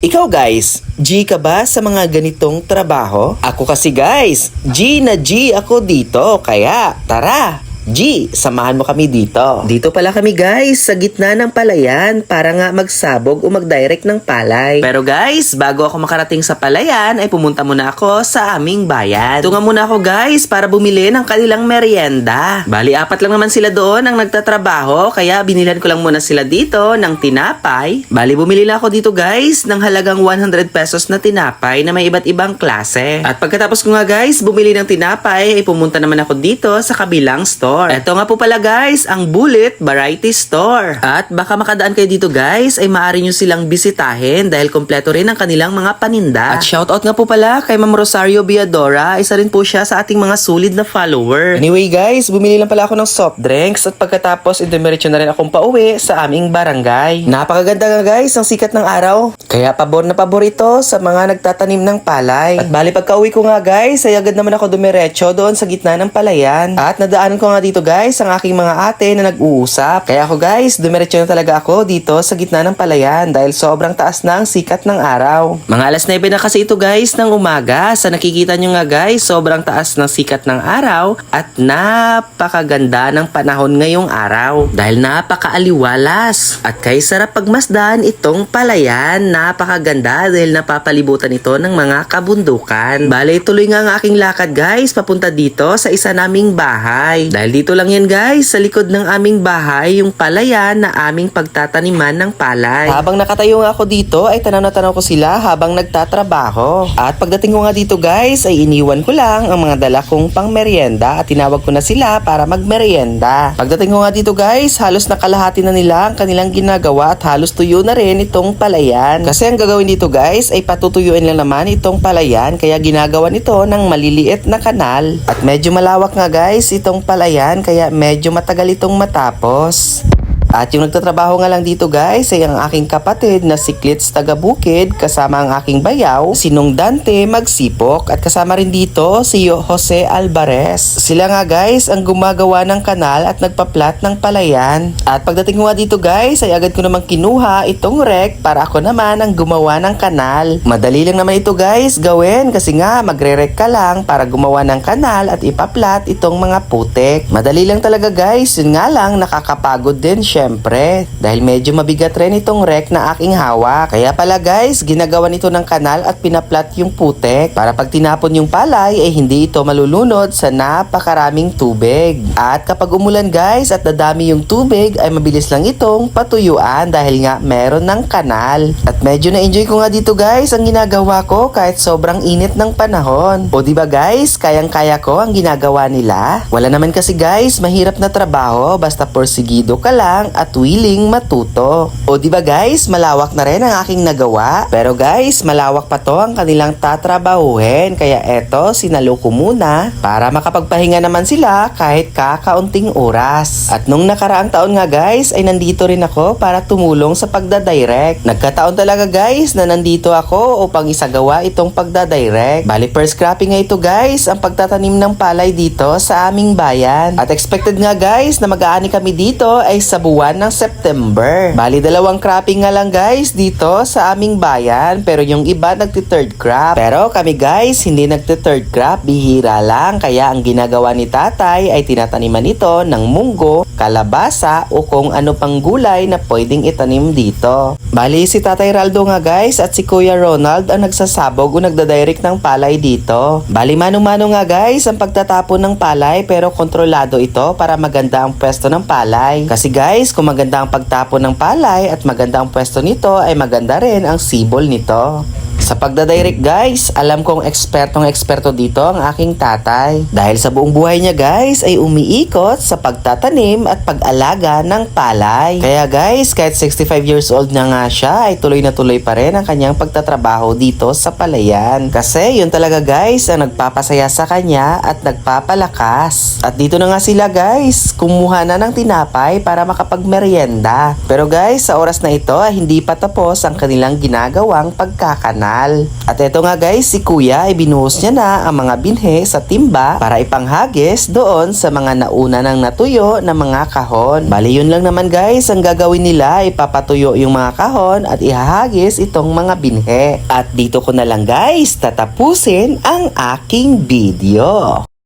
Ikaw guys, G ka ba sa mga ganitong trabaho? Ako kasi guys, G na G ako dito, kaya tara! G, samahan mo kami dito. Dito pala kami guys, sa gitna ng palayan para nga magsabog o magdirect ng palay. Pero guys, bago ako makarating sa palayan ay pumunta muna ako sa aming bayan. Tunga muna ako guys para bumili ng kanilang merienda. Bali, 4 lang naman sila doon ang nagtatrabaho kaya binilan ko lang muna sila dito ng tinapay. Bali, bumili lang ako dito guys ng halagang 100 pesos na tinapay na may iba't ibang klase. At pagkatapos ko nga guys bumili ng tinapay ay pumunta naman ako dito sa kabilang store. Ito nga po pala guys, ang Bullet Variety Store. At baka makadaan kayo dito guys, ay maaari nyo silang bisitahin dahil kompleto rin ang kanilang mga paninda. At shoutout nga po pala kay Ma'am Rosario Biadora, isa rin po siya sa ating mga solid na follower. Anyway guys, bumili lang pala ako ng soft drinks at pagkatapos dumiretso na rin akong pauwi sa aming barangay. Napakaganda nga guys ang sikat ng araw. Kaya pabor na pabor ito sa mga nagtatanim ng palay. At bali pagka-uwi ko nga guys, ay agad naman ako dumiretso doon sa gitna ng palayan. At nadaanan ko nga dito guys ang aking mga ate na nag-uusap. Kaya ako guys, dumiretso na talaga ako dito sa gitna ng palayan dahil sobrang taas na ang sikat ng araw. Mga alas 9 na kasi ito guys ng umaga. Sa nakikita nyo nga guys, sobrang taas ng sikat ng araw at napakaganda ng panahon ngayong araw dahil napakaaliwalas. At kay sarap pagmasdan itong palayan, napakaganda dahil napapalibutan ito ng mga kabundukan. Bale, tuloy nga ang aking lakad guys papunta dito sa isa naming bahay. Dahil dito lang yan guys, sa likod ng aming bahay, yung palayan na aming pagtataniman ng palay. Habang nakatayo nga ako dito, ay tanaw na tanaw ko sila habang nagtatrabaho. At pagdating ko nga dito guys, ay iniwan ko lang ang mga dala kong pang merienda at tinawag ko na sila para magmerienda. Pagdating ko nga dito guys, halos nakalahati na nila ang kanilang ginagawa at halos tuyo na rin itong palayan. Kasi ang gagawin dito guys, ay patutuyuin lang naman itong palayan kaya ginagawa nito ng maliliit na kanal. At medyo malawak nga guys itong palayan kaya medyo matagal itong matapos. At yung nagtatrabaho nga lang dito guys ay ang aking kapatid na si Clitz taga-Bukid kasama ang aking bayaw, si Nung Dante Magsipok at kasama rin dito si Jose Alvarez. Sila nga guys ang gumagawa ng kanal at nagpa-plat ng palayan. At pagdating ko nga dito guys ay agad ko namang kinuha itong rek para ako naman ang gumawa ng kanal. Madali lang naman ito guys gawin kasi nga magre-rek ka lang para gumawa ng kanal at ipa-plat itong mga putek. Madali lang talaga guys, yun nga lang nakakapagod din syempre, dahil medyo mabigat rin itong rek na aking hawak. Kaya pala guys, ginagawa nito ng kanal at pinaplat yung putek para pag tinapon yung palay ay hindi ito malulunod sa napakaraming tubig. At kapag umulan guys at dadami yung tubig ay mabilis lang itong patuyuan dahil nga meron ng kanal. At medyo na-enjoy ko nga dito guys ang ginagawa ko kahit sobrang init ng panahon. O diba guys, kayang-kaya ko ang ginagawa nila. Wala naman kasi guys, mahirap na trabaho basta porsigido ka lang at willing matuto. O diba guys, malawak na rin ang aking nagawa. Pero guys, malawak pa to ang kanilang tatrabahuhin. Kaya eto, sinalo ko muna para makapagpahinga naman sila kahit kakaunting oras. At nung nakaraang taon nga guys, ay nandito rin ako para tumulong sa pagdadirect. Nagkataon talaga guys na nandito ako upang isagawa itong pagdadirect. Bali, first cropping nga ito guys, ang pagtatanim ng palay dito sa aming bayan. At expected nga guys na mag-aani kami dito ay sa buwan ng September. Bali, 2 cropping nga lang guys dito sa aming bayan pero yung iba nagti-third crop. Pero kami guys, hindi nagti-third crop, bihira lang. Kaya ang ginagawa ni tatay ay tinataniman ito ng munggo, kalabasa o kung ano pang gulay na pwedeng itanim dito. Bali, si Tatay Raldo nga guys at si Kuya Ronald ang nagsasabog o nagdadirect ng palay dito. Bali, manong-mano nga guys ang pagtatapon ng palay pero kontrolado ito para maganda ang pwesto ng palay. Kasi guys, kung maganda ang pagtapon ng palay at maganda ang pwesto nito ay maganda rin ang sibol nito. Sa pagdadirect guys, alam kong eksperto dito ang aking tatay. Dahil sa buong buhay niya guys ay umiikot sa pagtatanim at pag-alaga ng palay. Kaya guys, kahit 65 years old na nga siya ay tuloy na tuloy pa rin ang kanyang pagtatrabaho dito sa palayan. Kasi yun talaga guys ang nagpapasaya sa kanya at nagpapalakas. At dito na nga sila guys, kumuha na ng tinapay para makapagmerienda. Pero guys, sa oras na ito ay hindi pa tapos ang kanilang ginagawang pagkakanal. kanal. At eto nga guys, si kuya ay binuhos niya na ang mga binhe sa timba para ipanghagis doon sa mga nauna nang natuyo na mga kahon. Bali yun lang naman guys, ang gagawin nila ay papatuyo yung mga kahon at ihahagis itong mga binhe. At dito ko na lang guys tatapusin ang aking video.